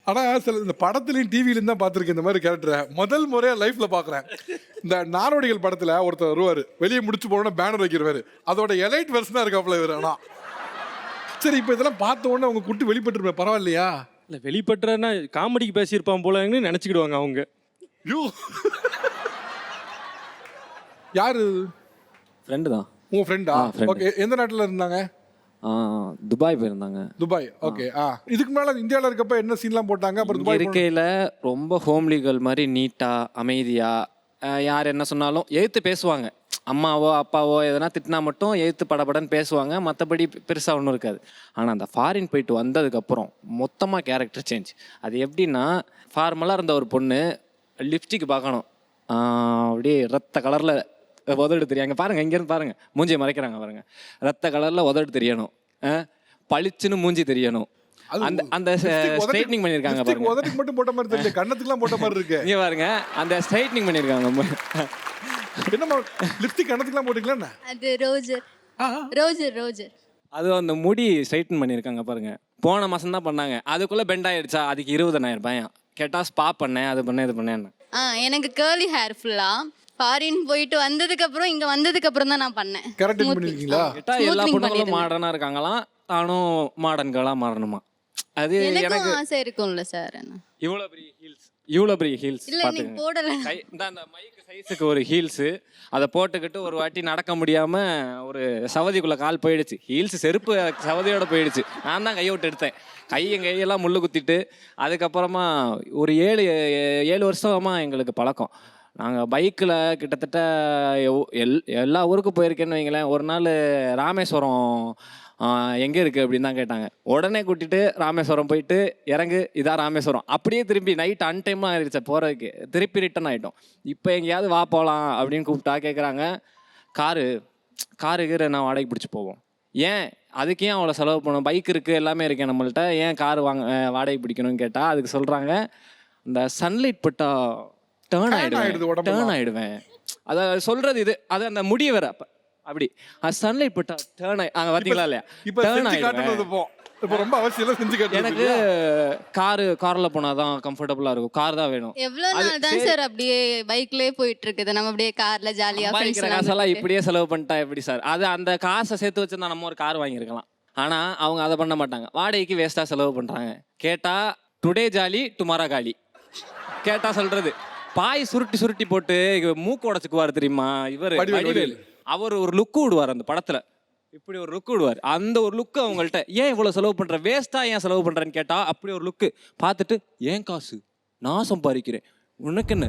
ஆனா சில இந்த படத்துலயும் டிவிலையும் தான் பார்த்துருக்கேன் இந்த மாதிரி கேரக்டரை. முதல் முறையா லைஃப்ல பாக்குறேன். இந்த நாடோடிகள் படத்துல ஒருத்தர் வருவாரு, வெளியே முடிச்சு போனோட பேனர் வைக்கிறவாரு. அதோட எலைட் வெர்ஷனா இருக்காப்ல இவர். ஆனா சரி, இப்போ இதெல்லாம் பார்த்த உடனே உங்க குட்டு வெளிப்பட்டு பரவாயில்லையா? இல்லை வெளிப்பட்டுறன்னா காமெடிக்கு பேசியிருப்பான் போலன்னு நினச்சிக்கிடுவாங்க அவங்க. யூ யாரு? ஃப்ரெண்டு தான். உங்க ஃப்ரெண்டா? friend. ஓகே. எந்த நாட்டுல இருந்தாங்க? துபாய் போயிருந்தாங்க. துபாய். ஓகே. இதுக்கு மேல இந்தியாவில் இருக்கப்ப என்ன சீன்லாம் போட்டாங்க? அப்புறம் இங்கே துபாய் இருக்கையில் ரொம்ப ஹோம்லிகள் மாதிரி நீட்டாக அமைதியாக யார் என்ன சொன்னாலும் எதிர்த்து பேசுவாங்க. அம்மாவோ அப்பாவோ எதனா திட்டினா மட்டும் எதிர்த்து படபடன்னு பேசுவாங்க. மற்றபடி பெருசாக ஒன்றும் இருக்காது. ஆனால் அந்த ஃபாரின் போயிட்டு வந்ததுக்கப்புறம் மொத்தமாக கேரக்டர் சேஞ்ச். அது எப்படின்னா, ஃபார்மலாக இருந்த ஒரு பொண்ணு லிப்ஸ்டிக் பார்க்கணும், அப்படியே ரத்த கலரில் உதடு தெரியாங்க பாருங்க, இங்கேருந்து பாருங்க, மூஞ்சியை மறைக்கிறாங்க பாருங்க, ரத்த கலரில் உதடு தெரியணும், பளிச்சுன்னு மூஞ்சி தெரியணும். அந்த அந்த ஸ்ட்ரைட்னிங் பண்ணியிருக்காங்க பாருங்க. உதட்டுக்கு மட்டும் போட்ட மாதிரி தெரியல, கண்ணத்துக்குலாம் போட்ட மாதிரி இருக்கு. இங்கே பாருங்க, அந்த ஸ்ட்ரைட்னிங் பண்ணியிருக்காங்க. என்னமா லிப்ஸ்டிக் கண்ணத்துக்குலாம் போட்டுக்கலாம்? அது ரோஜர். Roger Roger. அது அந்த முடி ஸ்ட்ரைட்டன் பண்ணியிருக்காங்க பாருங்க. போன மாதம் தான் பண்ணாங்க. அதுக்குள்ளே பெண்ட் ஆயிடுச்சா, அதுக்கு 20,000 ரூபாய். கேட்டால் ஸ்பா பண்ணேன், அது பண்ணேன், இது பண்ணேன். எனக்கு கேர்லி ஹேர் ஃபுல்லா ஃபாரின் போயிட்டு வந்ததுக்கு அப்புறம் இங்க வந்ததுக்கு அப்புறம் தான் நான் பண்ணேன். கரெக்ட் பண்ணிருக்கீங்களா? கேட்டால் எல்லா பொண்ணுங்களும் மாடர்னாக இருக்காங்களாம், தானும் மாடர்ன்களாக மாறணுமா. அது எனக்கு ஆசை இருக்கும்ல சார். இவ்வளோ பெரிய ஹீல்ஸ் இல்ல நீங்க போடல. அந்த மைக்கு சைஸுக்கு ஒரு ஹீல்ஸு, அதை போட்டுக்கிட்டு ஒரு வாட்டி நடக்க முடியாமல் ஒரு சவதிக்குள்ளே கால் போயிடுச்சு. ஹீல்ஸ் செருப்பு சவதியோட போயிடுச்சு. நான் தான் கையை விட்டு எடுத்தேன். கையெல்லாம் முள்ளு குத்திட்டு, அதுக்கப்புறமா ஒரு 7 வருஷமாக எங்களுக்கு பழக்கம். நாங்கள் பைக்கில் கிட்டத்தட்ட எல்லா ஊருக்கும் போயிருக்கேன்னு வைங்களேன். ஒரு நாள் ராமேஸ்வரம் எங்கே இருக்குது அப்படின்னு தான் கேட்டாங்க. உடனே கூட்டிகிட்டு ராமேஸ்வரம் போயிட்டு இறங்கு, இதான் ராமேஸ்வரம். அப்படியே திரும்பி நைட் அன்டைமாக ஆயிடுச்சு போகிறதுக்கு, திருப்பி ரிட்டன் ஆகிட்டோம். இப்போ எங்கேயாவது வா போகலாம் அப்படின்னு கூப்பிட்டா கேட்குறாங்க, காரு நான் வாடகைக்கு பிடிச்சி போவோம். ஏன் அதுக்கு ஏன் அவ்வளோ செலவு பண்ணணும்? பைக் இருக்குது, எல்லாமே இருக்கேன் நம்மள்ட்ட, ஏன் கார் வாடகை பிடிக்கணும்னு கேட்டால் அதுக்கு சொல்கிறாங்க, இந்த சன்லைட் பட்டா டேர்ன் ஆகிடுவேன். அதை சொல்கிறது இது. அது அந்த முடிய வேற அப்போ அப்படி சன்லைட் பட்டா டேர்ன் அங்கே பார்த்தீங்களா இல்லையா? இப்போ ரொம்ப அவசியம் செஞ்சு காட்டுறது. எனக்கு காரில் போனால் தான் கம்ஃபர்டபுளாக இருக்கும். கார் தான் வேணும். எவ்வளோ நாள் தான் சார் அப்படியே பைக்லேயே போயிட்டு இருக்குது, நம்ம அப்படியே கார்ல ஜாலியாக சம்பாதிக்கிற காசெல்லாம் இப்படியே செலவு பண்ணிட்டா எப்படி சார்? அது அந்த காசை சேர்த்து வச்சுருந்தா நம்ம ஒரு கார் வாங்கியிருக்கலாம். ஆனால் அவங்க அதை பண்ண மாட்டாங்க. வாடகைக்கு வேஸ்ட்டாக செலவு பண்ணுறாங்க. கேட்டால் டுடே ஜாலி டுமாரோ காலி. கேட்டால் சொல்கிறது, பாய் சுருட்டி போட்டு மூக்கு உடச்சுக்குவார் தெரியுமா இவர் வடிவேல். அவர் ஒரு லுக்கு விடுவார் அந்த படத்தில், இப்படி ஒரு லுக்கு விடுவார். அந்த ஒரு லுக்கு அவங்கள்ட்ட, ஏன் இவ்வளோ செலவு பண்ணுற, வேஸ்ட்டாக ஏன் செலவு பண்ணுறேன்னு கேட்டால் அப்படி ஒரு லுக்கு பார்த்துட்டு, ஏன் காசு நான் சம்பாதிக்கிறேன், உனக்கு என்ன?